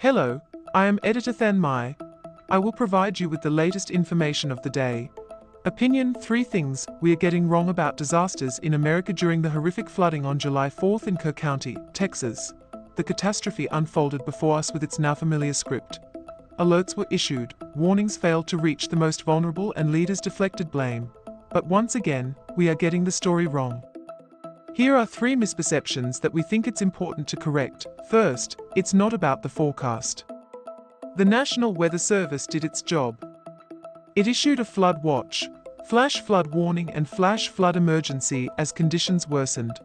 Hello, I am Editor Than Mai. I will provide you with the latest information of the day. Opinion: 3 things we are getting wrong about disasters in America during the horrific flooding on July 4th in Kerr County, Texas. The catastrophe unfolded before us with its now familiar script. Alerts were issued, warnings failed to reach the most vulnerable, and leaders deflected blame. But once again, we are getting the story wrong. Here are 3 misperceptions that we think it's important to correct. First, it's not about the forecast. The National Weather Service did its job. It issued a flood watch, flash flood warning, and flash flood emergency as conditions worsened.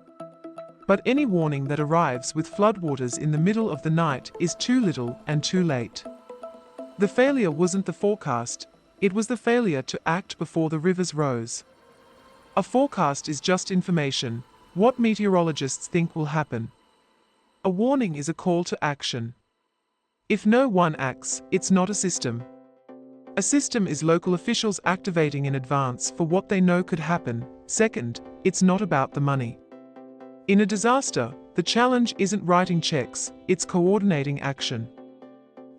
But any warning that arrives with floodwaters in the middle of the night is too little and too late. The failure wasn't the forecast, it was the failure to act before the rivers rose. A forecast is just information, what meteorologists think will happen. A warning is a call to action. If no one acts, it's not a system. A system is local officials activating in advance for what they know could happen. Second, it's not about the money. In a disaster, the challenge isn't writing checks, it's coordinating action.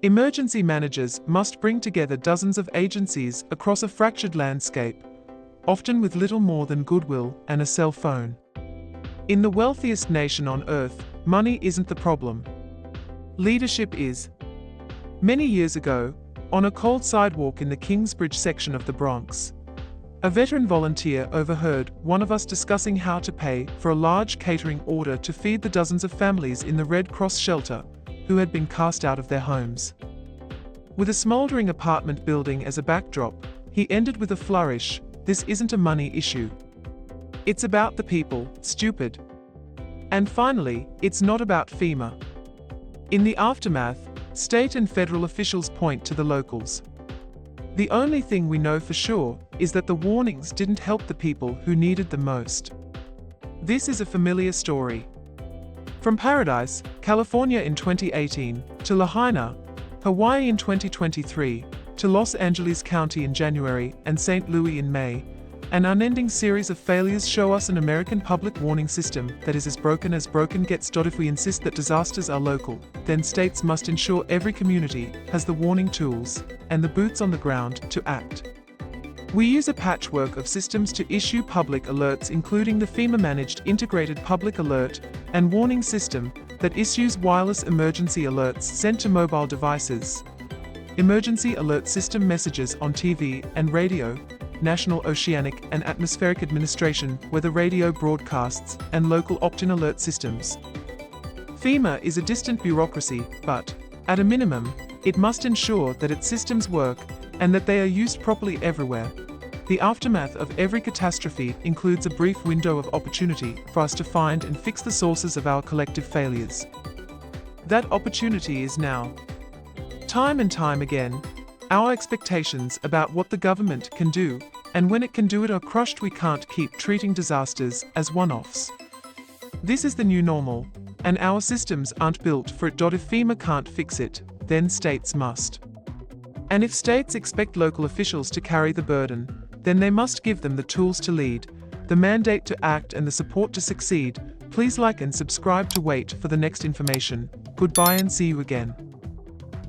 Emergency managers must bring together dozens of agencies across a fractured landscape, often with little more than goodwill and a cell phone. In the wealthiest nation on earth, money isn't the problem. Leadership is. Many years ago, on a cold sidewalk in the Kingsbridge section of the Bronx, a veteran volunteer overheard one of us discussing how to pay for a large catering order to feed the dozens of families in the Red Cross shelter who had been cast out of their homes. With a smoldering apartment building as a backdrop, he ended with a flourish: "This isn't a money issue. It's about the people, stupid." And finally, it's not about FEMA. In the aftermath, state and federal officials point to the locals. The only thing we know for sure is that the warnings didn't help the people who needed them most. This is a familiar story. From Paradise, California in 2018, to Lahaina, Hawaii in 2023, to Los Angeles County in January and St. Louis in May, an unending series of failures show us an American public warning system that is as broken gets. If we insist that disasters are local, then states must ensure every community has the warning tools and the boots on the ground to act. We use a patchwork of systems to issue public alerts, including the FEMA-managed Integrated Public Alert and Warning System that issues wireless emergency alerts sent to mobile devices, emergency alert system messages on TV and radio, National Oceanic and Atmospheric Administration weather radio broadcasts, and local opt-in alert systems. FEMA is a distant bureaucracy, but, at a minimum, it must ensure that its systems work and that they are used properly everywhere. The aftermath of every catastrophe includes a brief window of opportunity for us to find and fix the sources of our collective failures. That opportunity is now. Time and time again, our expectations about what the government can do, and when it can do it, are crushed. We can't keep treating disasters as one-offs. This is the new normal, and our systems aren't built for it. If FEMA can't fix it, then states must. And if states expect local officials to carry the burden, then they must give them the tools to lead, the mandate to act, and the support to succeed. Please like and subscribe to wait for the next information. Goodbye and see you again.